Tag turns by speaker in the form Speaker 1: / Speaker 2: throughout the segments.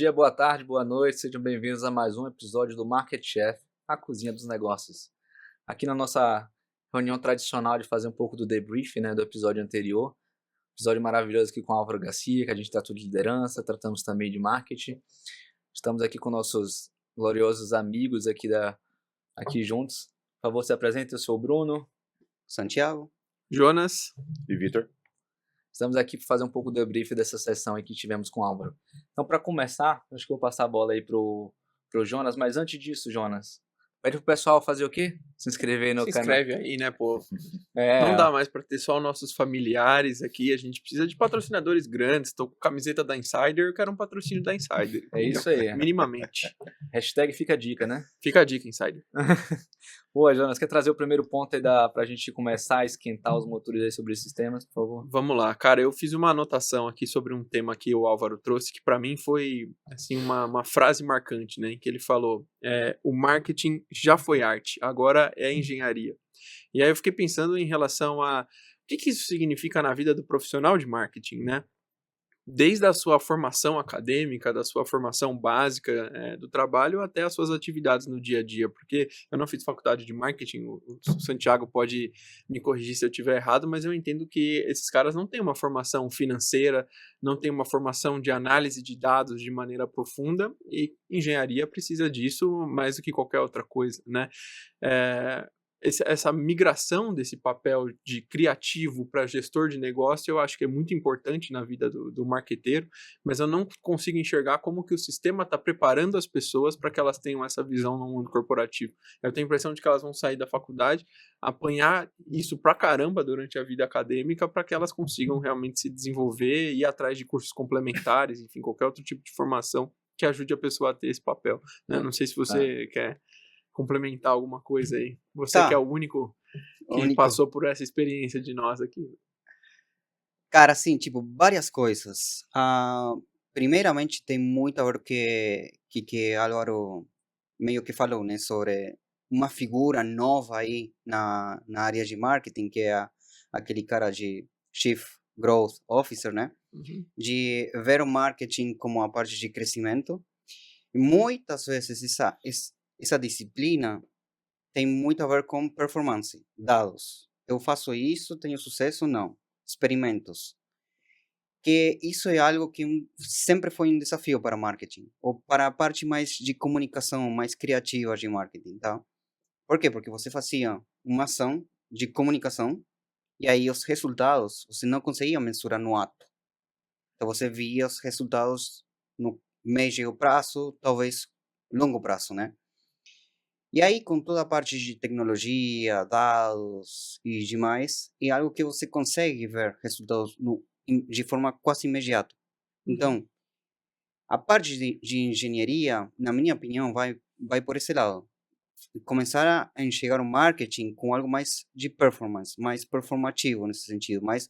Speaker 1: dia, boa tarde, boa noite, sejam bem-vindos a mais um episódio do Market Chef, a cozinha dos negócios. Aqui na nossa reunião tradicional de fazer um pouco do debrief, né, do episódio anterior, episódio maravilhoso aqui com o Álvaro Garcia, que a gente tratou de liderança, tratamos também de marketing. Estamos aqui com nossos gloriosos amigos aqui juntos. Por favor, se apresente, eu sou o Bruno.
Speaker 2: Santiago.
Speaker 3: Jonas.
Speaker 4: E Vitor.
Speaker 1: Estamos aqui para fazer um pouco do debrief dessa sessão aí que tivemos com o Álvaro. Então, para começar, acho que eu vou passar a bola aí pro Jonas, mas antes disso, Jonas, pede pro pessoal fazer o quê? Se inscrever aí no canal.
Speaker 3: Se inscreve aí, né, pô?
Speaker 1: É.
Speaker 3: Não dá mais pra ter só nossos familiares aqui, a gente precisa de patrocinadores grandes. Tô com camiseta da Insider, eu quero um patrocínio da Insider.
Speaker 1: É isso aí.
Speaker 3: Minimamente.
Speaker 1: Hashtag fica a dica, né?
Speaker 3: Fica a dica, Insider.
Speaker 1: Boa, Jonas, quer trazer o primeiro ponto aí pra gente começar a esquentar os motores aí sobre esses temas, por favor?
Speaker 3: Vamos lá, cara, eu fiz uma anotação aqui sobre um tema que o Álvaro trouxe, que pra mim foi, assim, uma frase marcante, né, em que ele falou, o marketing já foi arte, agora é engenharia. E aí eu fiquei pensando em relação a o que isso significa na vida do profissional de marketing, né? Desde a sua formação acadêmica, da sua formação básica do trabalho até as suas atividades no dia a dia, porque eu não fiz faculdade de marketing, o Santiago pode me corrigir se eu estiver errado, mas eu entendo que esses caras não têm uma formação financeira, não têm uma formação de análise de dados de maneira profunda, e engenharia precisa disso mais do que qualquer outra coisa, né? Essa migração desse papel de criativo para gestor de negócio, eu acho que é muito importante na vida do marqueteiro, mas eu não consigo enxergar como que o sistema está preparando as pessoas para que elas tenham essa visão no mundo corporativo. Eu tenho a impressão de que elas vão sair da faculdade, apanhar isso pra caramba durante a vida acadêmica para que elas consigam realmente se desenvolver, ir atrás de cursos complementares, enfim, qualquer outro tipo de formação que ajude a pessoa a ter esse papel, né? Não sei se você quer complementar alguma coisa aí. Você que é o único que passou por essa experiência de nós aqui.
Speaker 2: Cara, assim, tipo, várias coisas. Primeiramente, tem muito a ver que Álvaro meio que falou, né, sobre uma figura nova aí na área de marketing, que é aquele cara de Chief Growth Officer, né?
Speaker 3: Uhum.
Speaker 2: De ver o marketing como a parte de crescimento. E muitas vezes essa disciplina tem muito a ver com performance, dados. Eu faço isso, tenho sucesso? Não. Experimentos. Que isso é algo que sempre foi um desafio para marketing, ou para a parte mais de comunicação, mais criativa de marketing, tá? Por quê? Porque você fazia uma ação de comunicação e aí os resultados você não conseguia mensurar no ato. Então você via os resultados no médio prazo, talvez longo prazo, né? E aí, com toda a parte de tecnologia, dados e demais, é algo que você consegue ver resultados de forma quase imediata. Então, a parte de engenharia, na minha opinião, vai por esse lado. Começar a enxergar o marketing com algo mais de performance, mais performativo nesse sentido, mais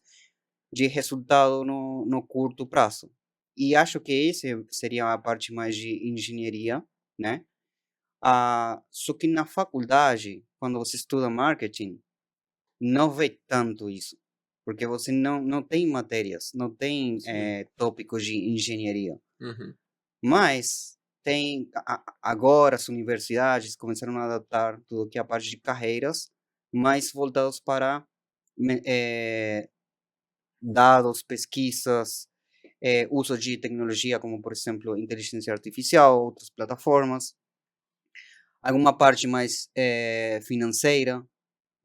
Speaker 2: de resultado no curto prazo. E acho que essa seria a parte mais de engenharia, né? Só que na faculdade, quando você estuda marketing, não vê tanto isso, porque você não tem matérias, não tem tópicos de engenharia.
Speaker 3: Uhum.
Speaker 2: Mas tem agora as universidades começaram a adaptar tudo que é a parte de carreiras, mais voltados para dados, pesquisas, uso de tecnologia, como por exemplo inteligência artificial, outras plataformas. Alguma parte mais financeira,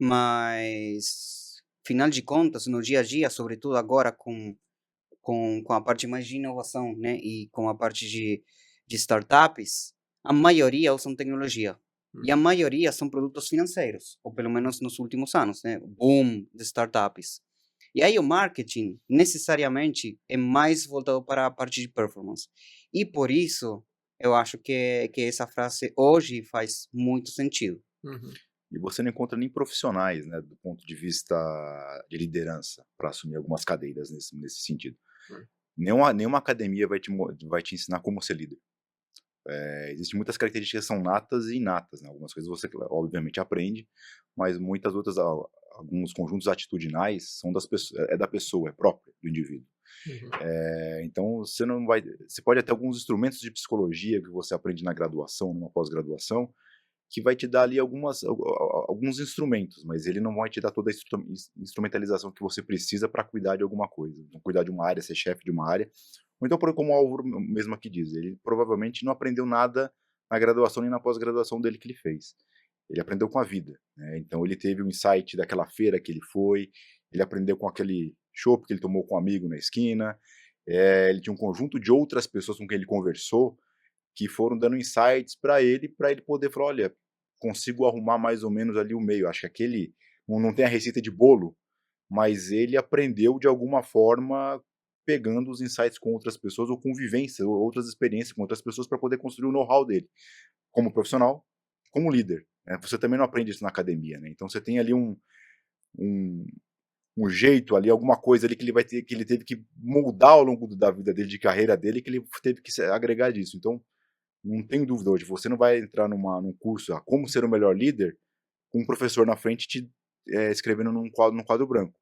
Speaker 2: mas, final de contas, no dia a dia, sobretudo agora com a parte mais de inovação, né, e com a parte de startups, a maioria usam tecnologia. E a maioria são produtos financeiros, ou pelo menos nos últimos anos, né, boom de startups. E aí o marketing, necessariamente, é mais voltado para a parte de performance. E por isso, eu acho que essa frase hoje faz muito sentido.
Speaker 3: Uhum.
Speaker 4: E você não encontra nem profissionais, né, do ponto de vista de liderança, para assumir algumas cadeiras nesse sentido. Nenhuma academia vai te ensinar como ser líder. Existem muitas características que são natas e inatas, né? Algumas coisas você, obviamente, aprende, mas muitas outras, alguns conjuntos atitudinais são da pessoa, é própria do indivíduo.
Speaker 3: Uhum.
Speaker 4: Então, você pode ter alguns instrumentos de psicologia que você aprende na graduação, numa pós-graduação, que vai te dar ali alguns instrumentos, mas ele não vai te dar toda a instrumentalização que você precisa para cuidar de alguma coisa. Então, cuidar de uma área, ser chefe de uma área. Ou então, como o Álvaro mesmo aqui diz, ele provavelmente não aprendeu nada na graduação nem na pós-graduação dele que ele fez. Ele aprendeu com a vida, né? Então, ele teve o insight daquela feira que ele foi, ele aprendeu com aquele chopp que ele tomou com um amigo na esquina, ele tinha um conjunto de outras pessoas com quem ele conversou, que foram dando insights para ele poder falar, olha, consigo arrumar mais ou menos ali o meio. Acho que aquele não tem a receita de bolo, mas ele aprendeu de alguma forma pegando os insights com outras pessoas ou convivência, ou outras experiências com outras pessoas para poder construir o know-how dele, como profissional, como líder. Né? Você também não aprende isso na academia, né? Então você tem ali um jeito ali, alguma coisa ali que ele teve que moldar ao longo da vida dele, de carreira dele, que ele teve que agregar disso. Então, não tem dúvida hoje, você não vai entrar num curso como ser o melhor líder com um professor na frente te escrevendo num quadro branco.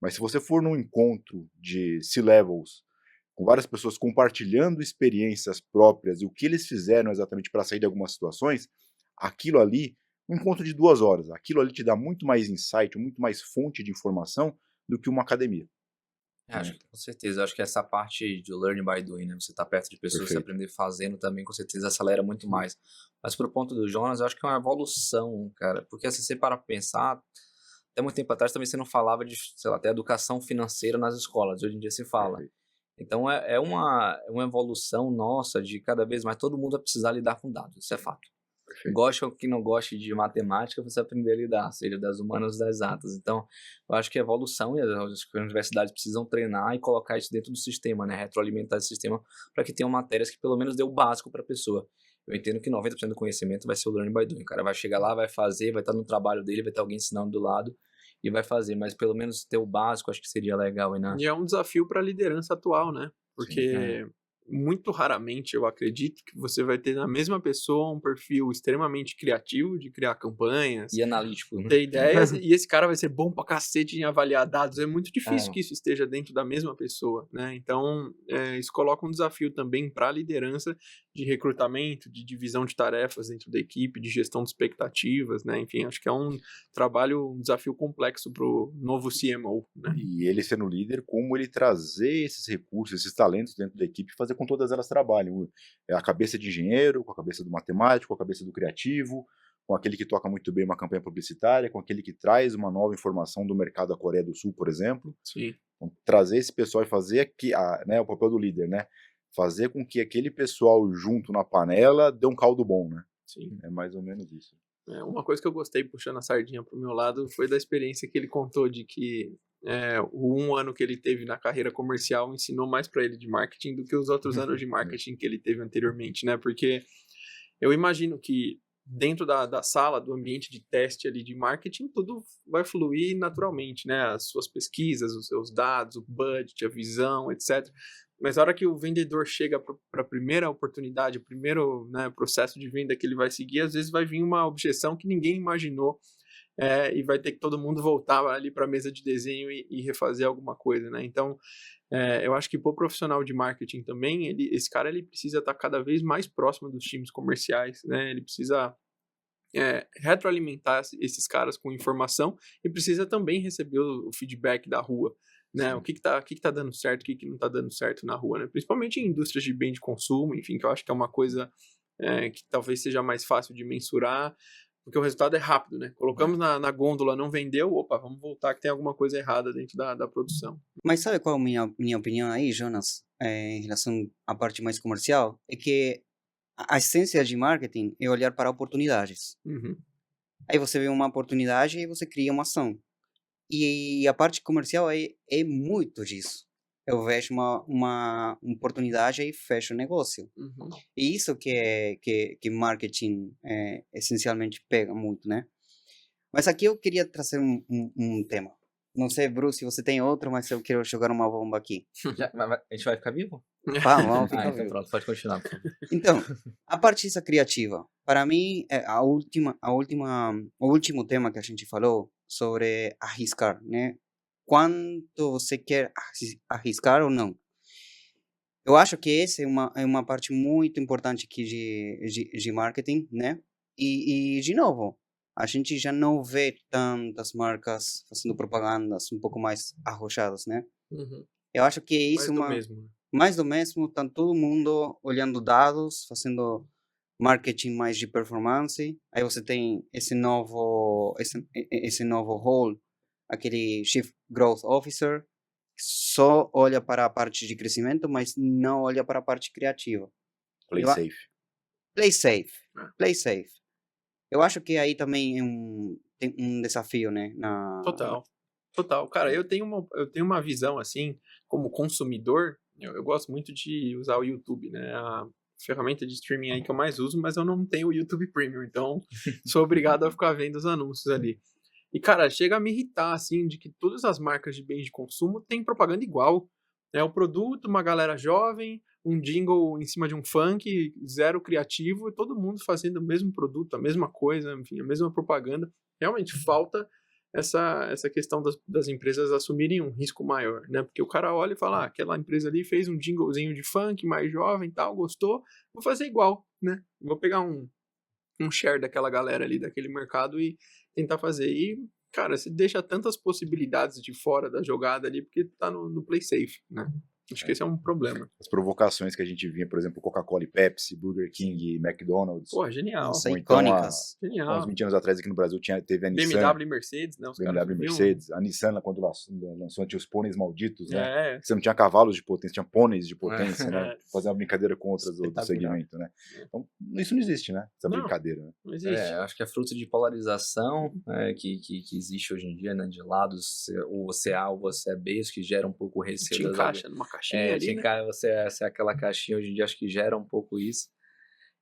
Speaker 4: Mas se você for num encontro de C-levels, com várias pessoas compartilhando experiências próprias e o que eles fizeram exatamente para sair de algumas situações, aquilo ali, um encontro de 2 horas, aquilo ali te dá muito mais insight, muito mais fonte de informação do que uma academia.
Speaker 1: Acho que, com certeza, acho que essa parte de learning by doing, né? Você tá perto de pessoas, você
Speaker 4: Perfeito.
Speaker 1: aprender fazendo também, com certeza acelera muito mais. Mas pro ponto do Jonas, eu acho que é uma evolução, cara, porque se você parar pra pensar, até muito tempo atrás também você não falava de, sei lá, até educação financeira nas escolas, hoje em dia se fala.
Speaker 4: Perfeito.
Speaker 1: Então é uma evolução nossa de cada vez mais todo mundo vai precisar lidar com dados, isso é fato.
Speaker 4: Perfeito.
Speaker 1: Goste ou que não goste de matemática, você aprender a lidar, seja das humanas ou das exatas. Então, eu acho que a evolução e as universidades precisam treinar e colocar isso dentro do sistema, né? Retroalimentar esse sistema para que tenham matérias que pelo menos dê o básico para a pessoa. Eu entendo que 90% do conhecimento vai ser o learning by doing. O cara vai chegar lá, vai fazer, vai estar no trabalho dele, vai ter alguém ensinando do lado e vai fazer. Mas pelo menos ter o básico, acho que seria legal, né?
Speaker 3: E é um desafio para a liderança atual, né? Porque
Speaker 1: é.
Speaker 3: muito raramente eu acredito que você vai ter na mesma pessoa um perfil extremamente criativo de criar campanhas,
Speaker 1: E analítico, né?
Speaker 3: ter ideias, e esse cara vai ser bom pra cacete em avaliar dados. É muito difícil
Speaker 1: É.
Speaker 3: que isso esteja dentro da mesma pessoa, né? Então, isso coloca um desafio também para a liderança de recrutamento, de divisão de tarefas dentro da equipe, de gestão de expectativas, né? Enfim, acho que é um desafio complexo pro novo CMO, né?
Speaker 4: E ele sendo líder, como ele trazer esses recursos, esses talentos dentro da equipe e fazer com que todas elas trabalhem. A cabeça de engenheiro, com a cabeça do matemático, com a cabeça do criativo, com aquele que toca muito bem uma campanha publicitária, com aquele que traz uma nova informação do mercado da Coreia do Sul, por exemplo.
Speaker 3: Sim.
Speaker 4: Então, trazer esse pessoal e fazer o papel do líder, né? Fazer com que aquele pessoal junto na panela dê um caldo bom, né?
Speaker 3: Sim.
Speaker 4: É mais ou menos isso.
Speaker 3: Uma coisa que eu gostei, puxando a sardinha pro meu lado, foi da experiência que ele contou de que o 1 ano que ele teve na carreira comercial ensinou mais para ele de marketing do que os outros anos de marketing que ele teve anteriormente, né? Porque eu imagino que dentro da sala, do ambiente de teste ali de marketing, tudo vai fluir naturalmente, né? As suas pesquisas, os seus dados, o budget, a visão, etc. Mas a hora que o vendedor chega para a primeira oportunidade, o primeiro, né, processo de venda que ele vai seguir, às vezes vai vir uma objeção que ninguém imaginou, e vai ter que todo mundo voltar ali para a mesa de desenho e refazer alguma coisa, né? Então, eu acho que para o profissional de marketing também, esse cara ele precisa estar cada vez mais próximo dos times comerciais, né? Ele precisa retroalimentar esses caras com informação e precisa também receber o feedback da rua, né?
Speaker 4: Sim.
Speaker 3: O que tá dando certo, o que não tá dando certo na rua, né? Principalmente em indústrias de bem de consumo, enfim, que eu acho que é uma coisa que talvez seja mais fácil de mensurar, porque o resultado é rápido, né? Colocamos na gôndola, não vendeu, opa, vamos voltar que tem alguma coisa errada dentro da produção.
Speaker 2: Mas sabe qual é a minha opinião aí, Jonas, em relação à parte mais comercial? É que a essência de marketing é olhar para oportunidades.
Speaker 3: Uhum.
Speaker 2: Aí você vê uma oportunidade e você cria uma ação. E a parte comercial é muito disso. Eu vejo uma oportunidade e fecho o negócio.
Speaker 3: Uhum.
Speaker 2: E isso que marketing essencialmente pega muito, né? Mas aqui eu queria trazer um tema. Não sei, Bruce, se você tem outro, mas eu quero jogar uma bomba aqui.
Speaker 1: A gente vai ficar vivo?
Speaker 2: Vamos ficar
Speaker 1: Então
Speaker 2: vivo.
Speaker 1: pronto, pode continuar.
Speaker 2: Então, a parte criativa. Para mim, o último tema que a gente falou sobre arriscar, né? quanto você quer arriscar ou não. Eu acho que essa é uma parte muito importante aqui de marketing, né? De novo, a gente já não vê tantas marcas fazendo propagandas um pouco mais arrojadas, né?
Speaker 3: Uhum.
Speaker 2: Eu acho que é
Speaker 3: Mais
Speaker 2: isso
Speaker 3: do mesmo, né?
Speaker 2: mais do mesmo, tá todo mundo olhando dados, fazendo marketing mais de performance. Aí você tem esse novo role, aquele Chief Growth Officer, que só olha para a parte de crescimento, mas não olha para a parte criativa.
Speaker 4: Play
Speaker 2: Eu a-
Speaker 4: safe.
Speaker 2: Play safe,
Speaker 3: É.
Speaker 2: play safe. Eu acho que aí também tem um desafio, né?
Speaker 3: Total. Cara, eu tenho uma visão, assim, como consumidor, eu gosto muito de usar o YouTube, né? A ferramenta de streaming aí que eu mais uso, mas eu não tenho o YouTube Premium, então sou obrigado a ficar vendo os anúncios ali. E, cara, chega a me irritar, assim, de que todas as marcas de bens de consumo têm propaganda igual. É o produto, uma galera jovem, um jingle em cima de um funk, zero criativo, e todo mundo fazendo o mesmo produto, a mesma coisa, enfim, a mesma propaganda. Realmente falta essa questão das empresas assumirem um risco maior, né? Porque o cara olha e fala, aquela empresa ali fez um jinglezinho de funk, mais jovem, tal, gostou, vou fazer igual, né? Vou pegar um share daquela galera ali, daquele mercado e tentar fazer. E, cara, você deixa tantas possibilidades de fora da jogada ali, porque tá no play safe, né? Acho que esse é um problema.
Speaker 4: As provocações que a gente vinha, por exemplo, Coca-Cola e Pepsi, Burger King e McDonald's.
Speaker 3: Pô, genial.
Speaker 2: Nossa,
Speaker 4: Ou então,
Speaker 2: icônicas.
Speaker 4: há uns
Speaker 3: Genial.
Speaker 4: 20 anos atrás aqui no Brasil teve a Nissan,
Speaker 3: BMW e Mercedes, né? Os caras
Speaker 4: BMW e
Speaker 3: viviam-
Speaker 4: Mercedes. A Nissan, quando lançou, tinha os pôneis malditos, né?
Speaker 3: É,
Speaker 4: Você não tinha cavalos de potência, tinha pôneis de potência, né?
Speaker 3: É.
Speaker 4: Fazer uma brincadeira com outras do
Speaker 1: Espetacular.
Speaker 4: segmento, né? Então, isso não existe, né? Essa
Speaker 3: Não.
Speaker 4: brincadeira, né?
Speaker 3: não existe.
Speaker 1: Acho que é fruto de polarização que existe hoje em dia, né? De lados, ou você é A ou você é B, isso que gera um pouco o receio.
Speaker 3: Te encaixa numa caixinha ali, né?
Speaker 1: você é aquela caixinha hoje em dia, acho que gera um pouco isso.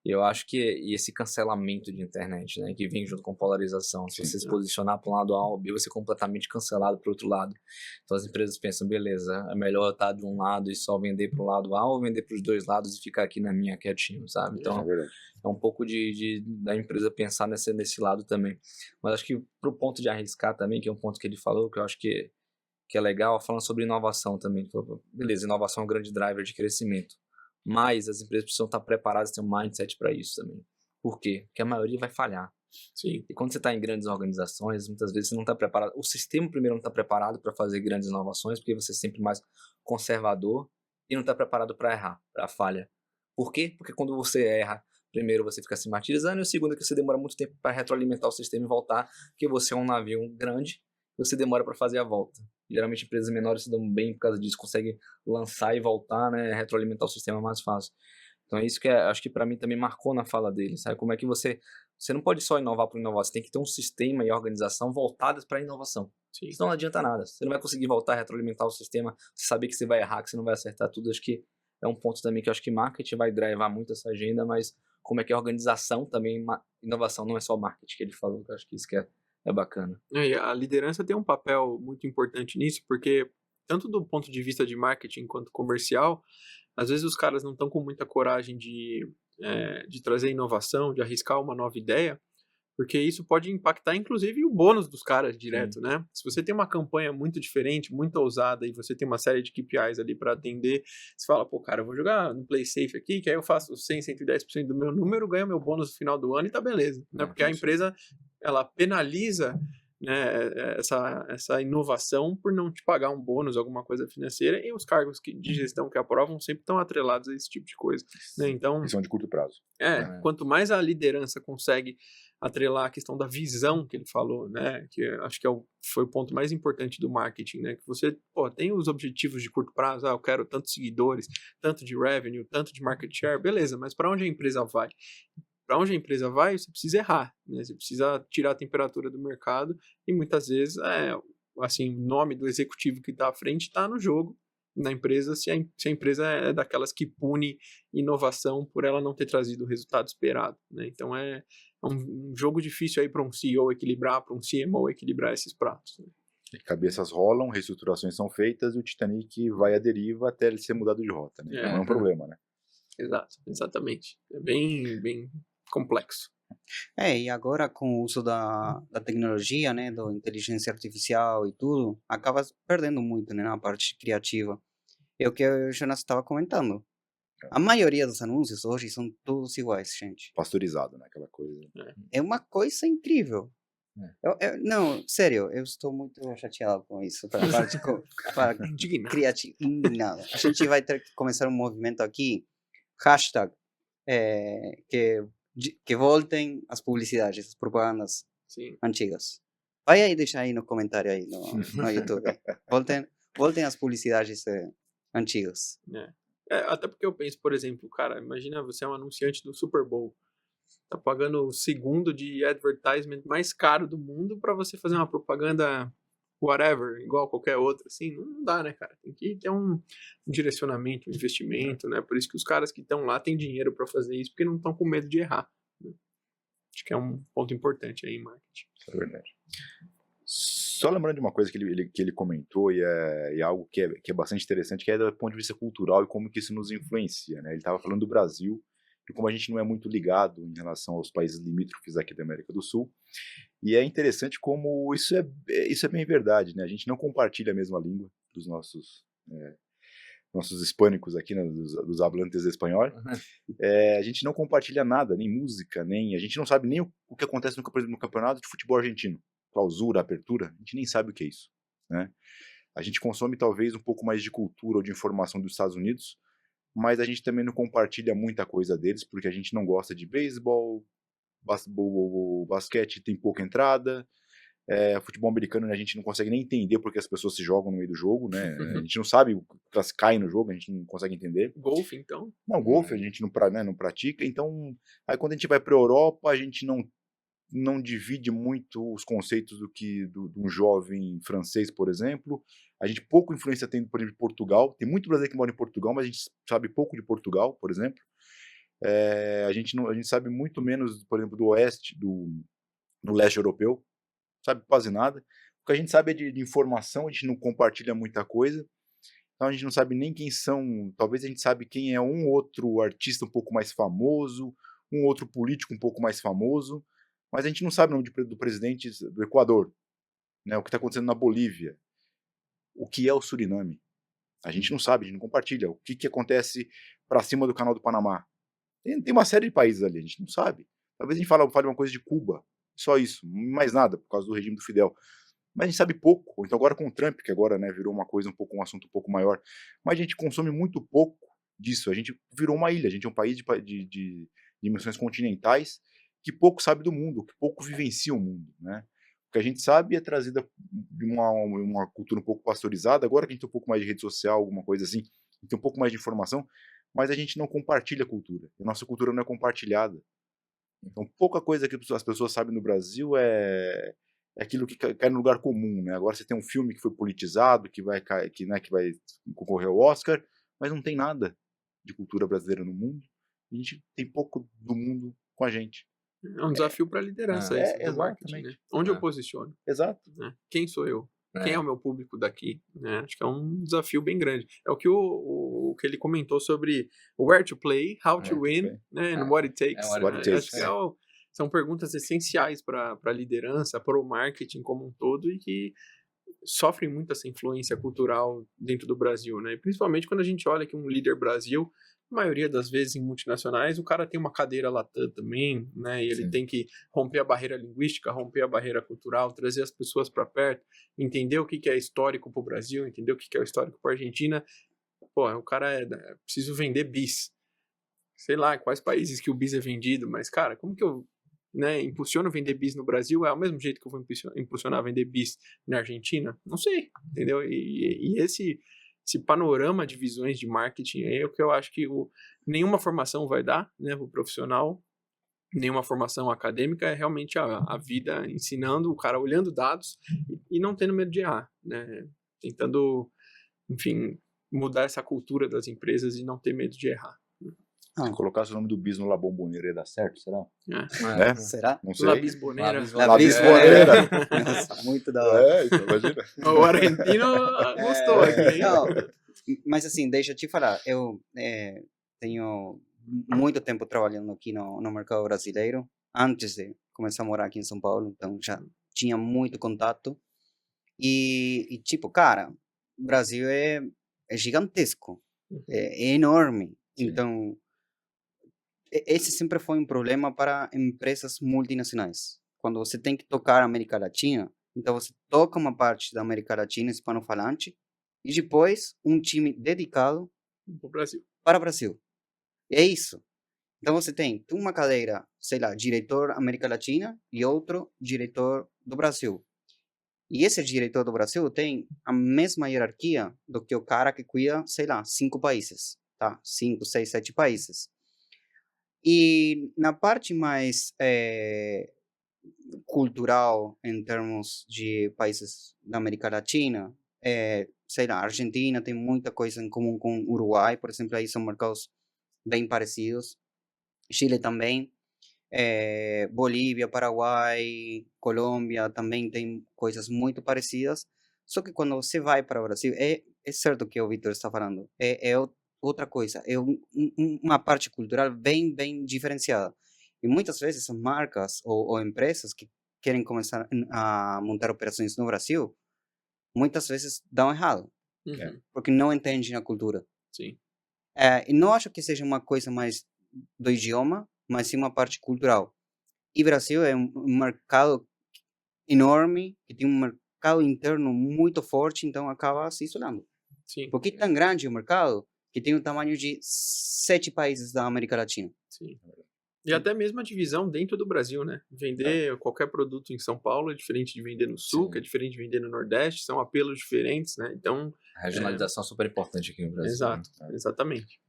Speaker 1: E eu acho que esse cancelamento de internet, né, que vem junto com polarização, se você se posicionar para um lado A ou B, você é completamente cancelado para o outro lado. Então as empresas pensam, beleza, é melhor estar de um lado e só vender para o lado A ou vender para os dois lados e ficar aqui na minha quietinho, sabe? Então
Speaker 4: É verdade.
Speaker 1: é um pouco da empresa pensar nesse lado também. Mas acho que pro ponto de arriscar também, que é um ponto que ele falou, que eu acho que é legal, falando sobre inovação também. Ele falou, beleza, inovação é um grande driver de crescimento. Mas as empresas precisam estar preparadas, ter um mindset para isso também. Por quê? Porque a maioria vai falhar.
Speaker 3: Sim.
Speaker 1: E quando você está em grandes organizações, muitas vezes você não está preparado. O sistema primeiro não está preparado para fazer grandes inovações, porque você é sempre mais conservador e não está preparado para errar, para falha. Por quê? Porque quando você erra, primeiro você fica se martirizando, e o segundo é que você demora muito tempo para retroalimentar o sistema e voltar, porque você é um navio grande, você demora para fazer a volta. Geralmente empresas menores se dão bem por causa disso, conseguem lançar e voltar, né, retroalimentar o sistema mais fácil. Então é isso que acho que para mim também marcou na fala dele, sabe? Como é que você não pode só inovar por inovar, você tem que ter um sistema e organização voltadas para a inovação.
Speaker 3: Sim.
Speaker 1: Senão não adianta nada. Você não vai conseguir voltar a retroalimentar o sistema, você saber que você vai errar, que você não vai acertar tudo. Acho que é um ponto também que eu acho que marketing vai drivar muito essa agenda, mas como é que a organização também, inovação não é só marketing que ele falou, que eu acho que isso que é bacana.
Speaker 3: E a liderança tem um papel muito importante nisso, porque tanto do ponto de vista de marketing quanto comercial, às vezes os caras não estão com muita coragem de trazer inovação, de arriscar uma nova ideia, porque isso pode impactar inclusive o bônus dos caras direto, né? Se você tem uma campanha muito diferente, muito ousada, e você tem uma série de KPIs ali para atender, você fala, pô, cara, eu vou jogar no Play Safe aqui, que aí eu faço 100, 110% do meu número, ganho meu bônus no final do ano e tá beleza, né? Porque a empresa, ela penaliza, né, essa inovação por não te pagar um bônus, alguma coisa financeira, e os cargos de gestão que aprovam sempre estão atrelados a esse tipo de coisa, né? Então,
Speaker 4: Visão de curto prazo.
Speaker 3: quanto mais a liderança consegue atrelar a questão da visão que ele falou, né, que acho que foi o ponto mais importante do marketing, né, que você tem os objetivos de curto prazo, eu quero tantos seguidores, tanto de revenue, tanto de market share, beleza, mas para onde a empresa vai? Para onde a empresa vai, você precisa errar, né, você precisa tirar a temperatura do mercado e muitas vezes, assim, o nome do executivo que está à frente está no jogo na empresa, se a empresa é daquelas que pune inovação por ela não ter trazido o resultado esperado, né? Então é um jogo difícil aí para um CEO equilibrar, para um CMO equilibrar esses pratos, né?
Speaker 4: Cabeças rolam, reestruturações são feitas e o Titanic vai à deriva até ele ser mudado de rota, né? Então é um problema, né?
Speaker 3: Exato, exatamente. É bem complexo.
Speaker 2: E agora com o uso da tecnologia, né, da inteligência artificial e tudo, acaba perdendo muito, né, na parte criativa. É o que o Jonas estava comentando. A maioria dos anúncios hoje são todos iguais, gente.
Speaker 4: Pasteurizado, né? Aquela coisa.
Speaker 2: É uma coisa incrível.
Speaker 1: É.
Speaker 2: Não, sério, eu estou muito chateado com isso. Para a parte para
Speaker 3: Indignado.
Speaker 2: criativa, indignado. A gente vai ter que começar um movimento aqui, hashtag, que voltem as publicidades, as propagandas
Speaker 3: Sim.
Speaker 2: antigas. Vai aí, deixa aí no comentário aí no YouTube. Voltem as publicidades antigas.
Speaker 3: Até porque eu penso, por exemplo, cara, imagina você é um anunciante do Super Bowl. Tá pagando o segundo de advertisement mais caro do mundo pra você fazer uma propaganda whatever, igual qualquer outra, assim, não dá, né, cara? Tem que ter um direcionamento, um investimento, né? Por isso que os caras que estão lá têm dinheiro pra fazer isso, porque não estão com medo de errar. Né? Acho que é um ponto importante aí em marketing.
Speaker 4: É verdade. Só lembrando de uma coisa que ele comentou, e é algo que é bastante interessante, que é do ponto de vista cultural e como que isso nos influencia, né? Ele estava falando do Brasil, e como a gente não é muito ligado em relação aos países limítrofes aqui da América do Sul, e é interessante como isso é bem verdade, né? A gente não compartilha a mesma língua dos nossos hispânicos aqui, né? dos hablantes de espanhol. A gente não compartilha nada, nem música, a gente não sabe nem o que acontece no campeonato de futebol argentino. Clausura, apertura, a gente nem sabe o que é isso, né? A gente consome talvez um pouco mais de cultura ou de informação dos Estados Unidos, mas a gente também não compartilha muita coisa deles, porque a gente não gosta de beisebol, basquete tem pouca entrada, futebol americano a gente não consegue nem entender porque as pessoas se jogam no meio do jogo, né? A gente não sabe o que elas caem no jogo, a gente não consegue entender.
Speaker 3: Golfe, então?
Speaker 4: Não, golfe a gente não pratica, então aí quando a gente vai para a Europa, a gente não divide muito os conceitos de um jovem francês, por exemplo. A gente pouco influência tem, por exemplo, de Portugal. Tem muito brasileiro que mora em Portugal, mas a gente sabe pouco de Portugal, por exemplo. A gente sabe muito menos, por exemplo, do oeste, do leste europeu. Sabe quase nada. O que a gente sabe é de informação, a gente não compartilha muita coisa. Então a gente não sabe nem quem são. Talvez a gente sabe quem é um outro artista um pouco mais famoso, um outro político um pouco mais famoso. Mas a gente não sabe o nome do presidente do Equador, né? O que está acontecendo na Bolívia, o que é o Suriname. A gente não sabe, a gente não compartilha. O que acontece para cima do canal do Panamá. Tem uma série de países ali, a gente não sabe. Talvez a gente fale uma coisa de Cuba, só isso, mais nada, por causa do regime do Fidel. Mas a gente sabe pouco. Então agora com o Trump, que agora, né, virou um assunto um pouco maior, mas a gente consome muito pouco disso. A gente virou uma ilha, a gente é um país de dimensões continentais, que pouco sabe do mundo, que pouco vivencia o mundo, né? O que a gente sabe é trazida de uma cultura um pouco pasteurizada, agora que a gente tem um pouco mais de rede social, alguma coisa assim, tem um pouco mais de informação, mas a gente não compartilha a cultura, a nossa cultura não é compartilhada. Então, pouca coisa que as pessoas sabem no Brasil é aquilo que cai no lugar comum, né? Agora você tem um filme que foi politizado, que vai concorrer ao Oscar, mas não tem nada de cultura brasileira no mundo, a gente tem pouco do mundo com a gente.
Speaker 3: É um desafio para a liderança isso, do marketing, né? Onde eu posiciono?
Speaker 4: Exato.
Speaker 3: Né? Quem sou eu? Quem é o meu público daqui? Né? Acho que é um desafio bem grande. É o que o que ele comentou sobre where to play, how to win, né? And what it takes. Acho que são perguntas essenciais para a liderança, para o marketing como um todo e que sofrem muito essa influência cultural dentro do Brasil, né? Principalmente quando a gente olha que um líder Brasil, a maioria das vezes em multinacionais, o cara tem uma cadeira Latam também, né? E ele tem que romper a barreira linguística, romper a barreira cultural, trazer as pessoas para perto, entender o que é histórico para o Brasil, entender o que é histórico para a Argentina. Pô, o cara preciso vender bis. Sei lá, quais países que o bis é vendido, mas, cara, como que eu impulsiono vender bis no Brasil? É ao mesmo jeito que eu vou impulsionar vender bis na Argentina? Não sei, entendeu? E esse panorama de visões de marketing é o que eu acho que nenhuma formação vai dar, né, o profissional, nenhuma formação acadêmica, é realmente a vida ensinando, o cara olhando dados e não tendo medo de errar, né, tentando, enfim, mudar essa cultura das empresas e não ter medo de errar.
Speaker 4: Se colocasse o nome do bis no La Bombonera ia dar certo, será?
Speaker 2: Será?
Speaker 4: Não sei.
Speaker 3: La Bisboneira.
Speaker 2: La Bisboneira.
Speaker 4: Nossa,
Speaker 2: muito da hora.
Speaker 4: Então, imagina.
Speaker 3: O argentino gostou aqui, hein?
Speaker 2: Não, mas assim, deixa eu te falar, eu tenho muito tempo trabalhando aqui no mercado brasileiro antes de começar a morar aqui em São Paulo, então já tinha muito contato. E tipo, cara, o Brasil é gigantesco, é enorme.
Speaker 1: Sim.
Speaker 2: Então, esse sempre foi um problema para empresas multinacionais. Quando você tem que tocar a América Latina, então você toca uma parte da América Latina hispano-falante e depois um time dedicado
Speaker 3: No Brasil.
Speaker 2: para o Brasil. É isso. Então você tem uma cadeira, sei lá, diretor América Latina e outro diretor do Brasil. E esse diretor do Brasil tem a mesma hierarquia do que o cara que cuida, sei lá, 5 países, tá? 5, 6, 7 países. E na parte mais cultural, em termos de países da América Latina, sei lá, a Argentina tem muita coisa em comum com o Uruguai, por exemplo, aí são mercados bem parecidos. Chile também. Bolívia, Paraguai, Colômbia também tem coisas muito parecidas. Só que quando você vai para o Brasil, é certo o que o Vitor está falando. Outra coisa, é uma parte cultural bem, bem diferenciada. E muitas vezes as marcas ou empresas que querem começar a montar operações no Brasil, muitas vezes dão errado,
Speaker 3: Uhum.
Speaker 2: porque não entendem a cultura.
Speaker 3: Sim.
Speaker 2: E não acho que seja uma coisa mais do idioma, mas sim uma parte cultural. E Brasil é um mercado enorme, que tem um mercado interno muito forte, então acaba se isolando.
Speaker 3: Sim.
Speaker 2: Porque é tão grande o mercado que tem o tamanho de 7 países da América Latina.
Speaker 3: Sim. E até mesmo a divisão dentro do Brasil, né? Vender qualquer produto em São Paulo é diferente de vender no Sul,
Speaker 1: Sim.
Speaker 3: que é diferente de vender no Nordeste, são apelos diferentes, né? Então,
Speaker 1: A regionalização é super importante aqui no Brasil.
Speaker 3: exato,
Speaker 1: né?
Speaker 3: exatamente.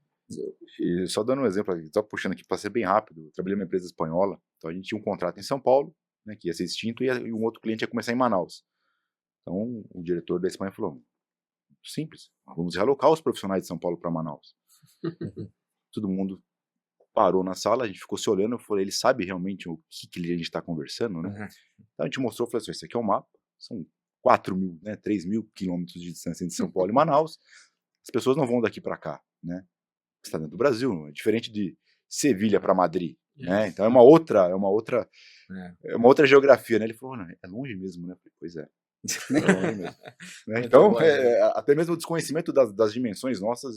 Speaker 4: E só dando um exemplo, só puxando aqui para ser bem rápido, eu trabalhei numa empresa espanhola, então a gente tinha um contrato em São Paulo, né, que ia ser extinto, e um outro cliente ia começar em Manaus. Então o diretor da Espanha falou, simples, vamos realocar os profissionais de São Paulo para Manaus. Todo mundo parou na sala, a gente ficou se olhando, eu falei, ele sabe realmente o que a gente está conversando, né?
Speaker 1: Uhum.
Speaker 4: Então a gente mostrou, falou assim, esse aqui é o mapa, são 4.000, né, 3.000 quilômetros de distância entre São Paulo e Manaus, as pessoas não vão daqui para cá, né? Está dentro do Brasil, é diferente de Sevilha para Madrid, né? Então é uma outra geografia, né? Ele falou, não, é longe mesmo, né? Eu falei, pois é. É longe mesmo. Né? Então, até mesmo o desconhecimento das dimensões nossas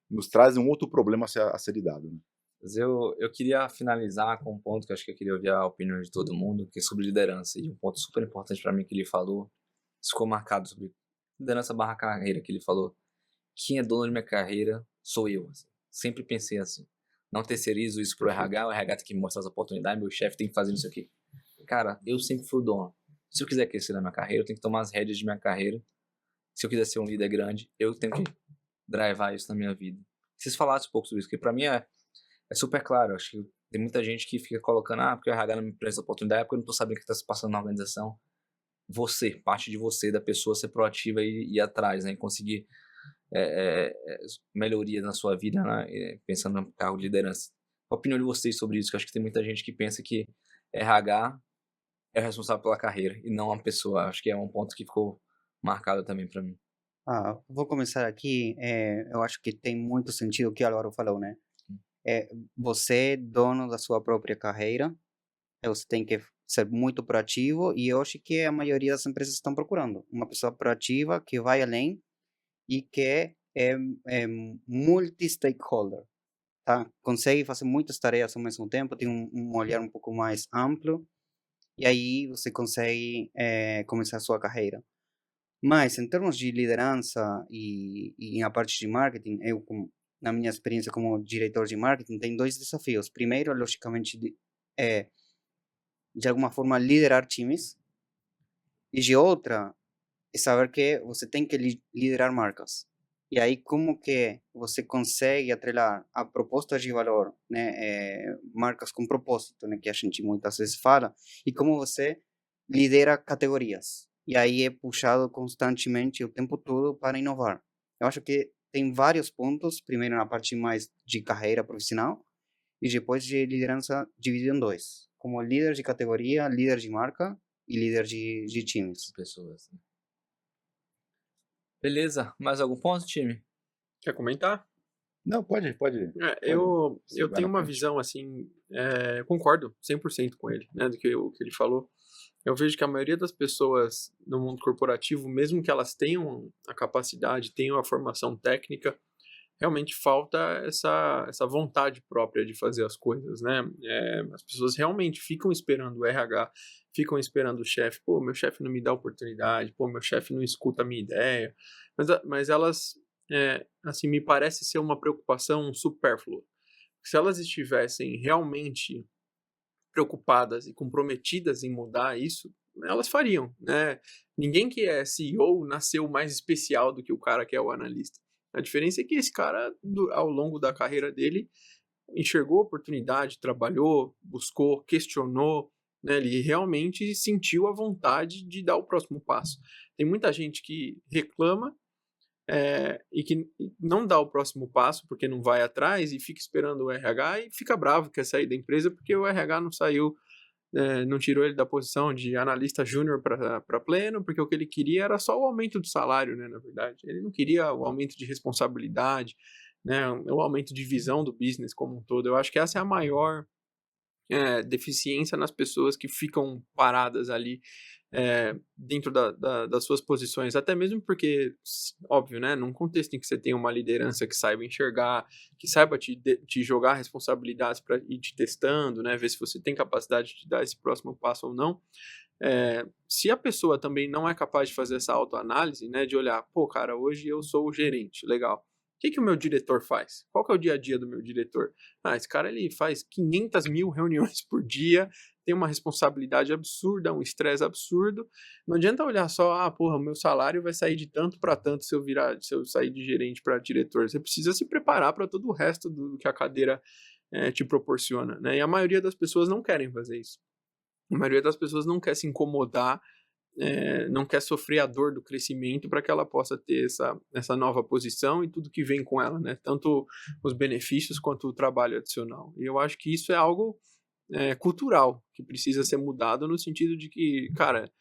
Speaker 4: nos traz um outro problema a ser lidado. Né?
Speaker 1: Mas eu queria finalizar com um ponto que acho que eu queria ouvir a opinião de todo mundo, que é sobre liderança. E um ponto super importante para mim que ele falou, isso ficou marcado sobre liderança / carreira, que ele falou. Quem é dono de minha carreira sou eu. Assim. Sempre pensei assim. Não terceirizo isso pro RH, o RH tem que me mostrar as oportunidades, meu chefe tem que fazer isso aqui. Cara, eu sempre fui o dono. Se eu quiser crescer na minha carreira, eu tenho que tomar as rédeas de minha carreira. Se eu quiser ser um líder grande, eu tenho que drivar isso na minha vida. Vocês falassem um pouco sobre isso, porque pra mim é super claro. Acho que tem muita gente que fica colocando, porque o RH não me presta oportunidade, porque eu não tô sabendo o que tá se passando na organização. Parte de você, da pessoa ser proativa e ir atrás, né? E conseguir melhoria na sua vida, né? Pensando no cargo de liderança. A opinião de vocês sobre isso? Que eu acho que tem muita gente que pensa que RH é o responsável pela carreira e não a pessoa. Acho que é um ponto que ficou marcado também para mim.
Speaker 2: Vou começar aqui. Eu acho que tem muito sentido o que o Álvaro falou, né? Você é dono da sua própria carreira, você tem que ser muito proativo e eu acho que a maioria das empresas estão procurando uma pessoa proativa que vai além e que é multi-stakeholder, tá? Consegue fazer muitas tarefas ao mesmo tempo, tem um olhar um pouco mais amplo e aí você consegue começar a sua carreira. Mas em termos de liderança e na parte de marketing, na minha experiência como diretor de marketing, tem 2 desafios. Primeiro, logicamente, de alguma forma liderar times, e de outra é saber que você tem que liderar marcas. E aí como que você consegue atrelar a propostas de valor, né, marcas com propósito, né, que a gente muitas vezes fala, e como você lidera categorias. E aí é puxado constantemente o tempo todo para inovar. Eu acho que tem vários pontos, primeiro na parte mais de carreira profissional e depois de liderança dividido em 2, como líder de categoria, líder de marca e líder de times.
Speaker 1: Pessoas. Beleza, mais algum ponto, time?
Speaker 3: Quer comentar?
Speaker 4: Não, pode.
Speaker 3: Eu
Speaker 4: Vai
Speaker 3: tenho
Speaker 4: na
Speaker 3: uma
Speaker 4: frente.
Speaker 3: visão assim, concordo 100% com ele, né, do que ele falou. Eu vejo que a maioria das pessoas no mundo corporativo, mesmo que elas tenham a capacidade, tenham a formação técnica, realmente falta essa vontade própria de fazer as coisas, né? As pessoas realmente ficam esperando o RH, ficam esperando o chefe. Pô, meu chefe não me dá oportunidade, pô, meu chefe não escuta a minha ideia. Mas elas, assim, me parece ser uma preocupação supérflua. Se elas estivessem realmente preocupadas e comprometidas em mudar isso, elas fariam, né? Ninguém que é CEO nasceu mais especial do que o cara que é o analista. A diferença é que esse cara, ao longo da carreira dele, enxergou a oportunidade, trabalhou, buscou, questionou, né? Ele realmente sentiu a vontade de dar o próximo passo. Tem muita gente que reclama e que não dá o próximo passo porque não vai atrás e fica esperando o RH e fica bravo, quer sair da empresa porque o RH não saiu, não tirou ele da posição de analista júnior para pleno, porque o que ele queria era só o aumento do salário, né, na verdade. Ele não queria o aumento de responsabilidade, né, o aumento de visão do business como um todo. Eu acho que essa é a maior deficiência nas pessoas que ficam paradas ali dentro das suas posições, até mesmo porque, óbvio, né, num contexto em que você tem uma liderança que saiba enxergar, que saiba te jogar responsabilidades para ir te testando, né, ver se você tem capacidade de dar esse próximo passo ou não. Se a pessoa também não é capaz de fazer essa autoanálise, né, de olhar, pô, cara, hoje eu sou o gerente, legal. O que o meu diretor faz? Qual que é o dia a dia do meu diretor? Esse cara ele faz 500 mil reuniões por dia, tem uma responsabilidade absurda, um estresse absurdo. Não adianta olhar só, porra, o meu salário vai sair de tanto para tanto se eu sair de gerente para diretor. Você precisa se preparar para todo o resto do que a cadeira te proporciona, né? E a maioria das pessoas não querem fazer isso. A maioria das pessoas não quer se incomodar, não quer sofrer a dor do crescimento para que ela possa ter essa nova posição e tudo que vem com ela, né? Tanto os benefícios quanto o trabalho adicional. E eu acho que isso é algo cultural que precisa ser mudado no sentido de que, cara,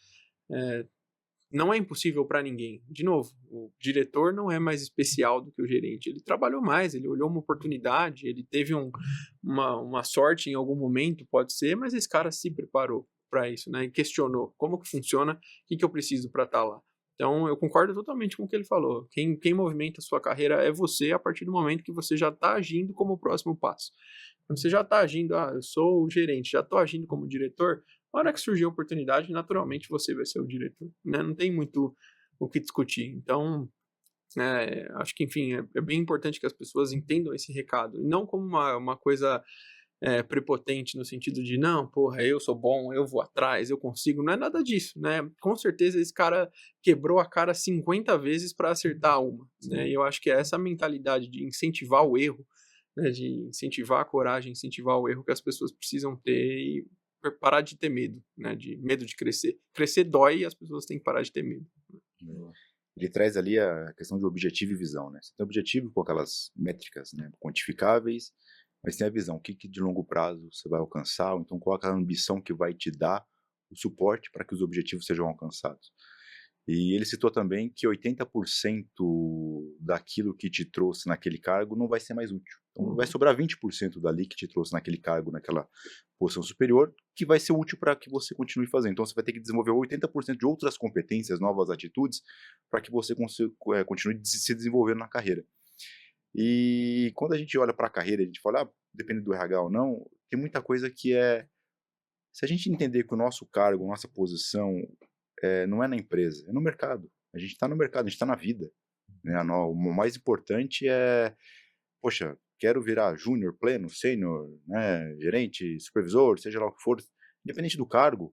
Speaker 3: não é impossível para ninguém. De novo, o diretor não é mais especial do que o gerente. Ele trabalhou mais, ele olhou uma oportunidade, ele teve uma sorte em algum momento, pode ser, mas esse cara se preparou para isso, né? E questionou como que funciona, o que eu preciso para estar lá. Então, eu concordo totalmente com o que ele falou. Quem movimenta a sua carreira é você a partir do momento que você já está agindo como o próximo passo. Quando você já está agindo, eu sou o gerente, já estou agindo como diretor, na hora que surgir a oportunidade, naturalmente você vai ser o diretor, né? Não tem muito o que discutir. Então, acho que, enfim, é bem importante que as pessoas entendam esse recado. E não como uma coisa prepotente no sentido de, não, porra, eu sou bom, eu vou atrás, eu consigo. Não é nada disso, né? Com certeza esse cara quebrou a cara 50 vezes para acertar uma, né? E eu acho que é essa mentalidade de incentivar o erro, né? De incentivar a coragem, incentivar o erro que as pessoas precisam ter e parar de ter medo, né? De medo de crescer. Crescer dói e as pessoas têm que parar de ter medo.
Speaker 4: Ele traz ali a questão de objetivo e visão, né? Você tem objetivo com aquelas métricas, né, quantificáveis, mas tem a visão, o que de longo prazo você vai alcançar, ou então qual é a ambição que vai te dar o suporte para que os objetivos sejam alcançados. E ele citou também que 80% daquilo que te trouxe naquele cargo não vai ser mais útil. Então vai sobrar 20% dali que te trouxe naquele cargo, naquela posição superior, que vai ser útil para que você continue fazendo. Então você vai ter que desenvolver 80% de outras competências, novas atitudes, para que você continue se desenvolvendo na carreira. E quando a gente olha para a carreira, a gente fala, depende do RH ou não, tem muita coisa que se a gente entender que o nosso cargo, nossa posição, não é na empresa, é no mercado. A gente está no mercado, a gente está na vida. Né? O mais importante poxa, quero virar júnior, pleno, sênior, né? Gerente, supervisor, seja lá o que for, independente do cargo,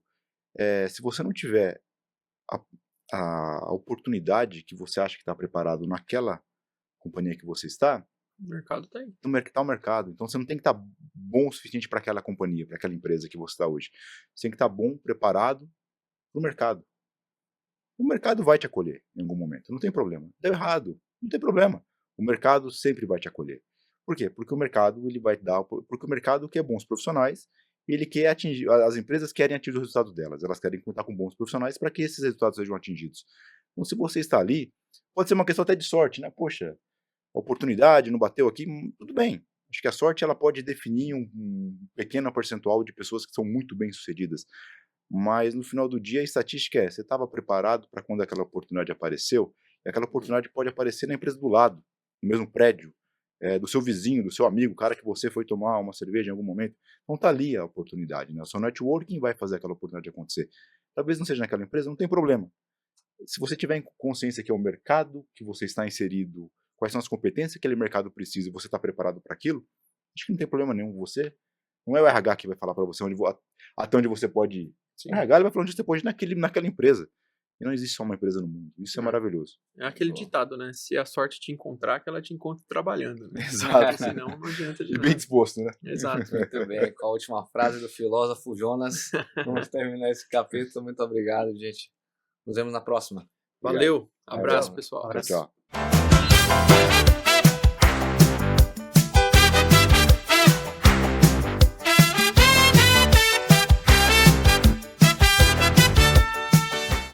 Speaker 4: se você não tiver a oportunidade que você acha que está preparado naquela companhia que você está,
Speaker 3: O mercado está aí.
Speaker 4: Está o mercado. Então você não tem que estar bom o suficiente para aquela companhia, para aquela empresa que você está hoje. Você tem que estar bom, preparado para o mercado. O mercado vai te acolher em algum momento, não tem problema. Deu errado, não tem problema. O mercado sempre vai te acolher. Por quê? Porque o mercado ele vai porque o mercado quer bons profissionais, ele quer atingir, as empresas querem atingir os resultados delas, elas querem contar com bons profissionais para que esses resultados sejam atingidos. Então se você está ali, pode ser uma questão até de sorte, né? Poxa, a oportunidade não bateu aqui, tudo bem. Acho que a sorte ela pode definir um pequeno percentual de pessoas que são muito bem-sucedidas. Mas no final do dia a estatística você estava preparado para quando aquela oportunidade apareceu, e aquela oportunidade pode aparecer na empresa do lado, no mesmo prédio, do seu vizinho, do seu amigo, o cara que você foi tomar uma cerveja em algum momento. Então tá ali a oportunidade, né? O seu networking vai fazer aquela oportunidade acontecer. Talvez não seja naquela empresa, não tem problema. Se você tiver em consciência que é o mercado que você está inserido, quais são as competências que aquele mercado precisa e você está preparado para aquilo, acho que não tem problema nenhum. Você não é o RH que vai falar para você até onde você pode ir.
Speaker 3: Sim.
Speaker 4: O RH ele vai falar onde você pode ir naquela empresa. E não existe só uma empresa no mundo. Isso é maravilhoso.
Speaker 3: É aquele ditado, né? Se a sorte te encontrar, que ela te encontre trabalhando. Né?
Speaker 4: Exato.
Speaker 3: Senão não adianta de
Speaker 4: E
Speaker 3: nada.
Speaker 4: bem disposto, né?
Speaker 3: Exato.
Speaker 1: Muito bem, com a última frase do filósofo Jonas, vamos terminar esse capítulo. Muito obrigado, gente. Nos vemos na próxima.
Speaker 3: Valeu.
Speaker 1: Obrigado.
Speaker 3: Abraço,
Speaker 1: Tchau.
Speaker 3: pessoal.
Speaker 2: Abraço.
Speaker 4: Tchau.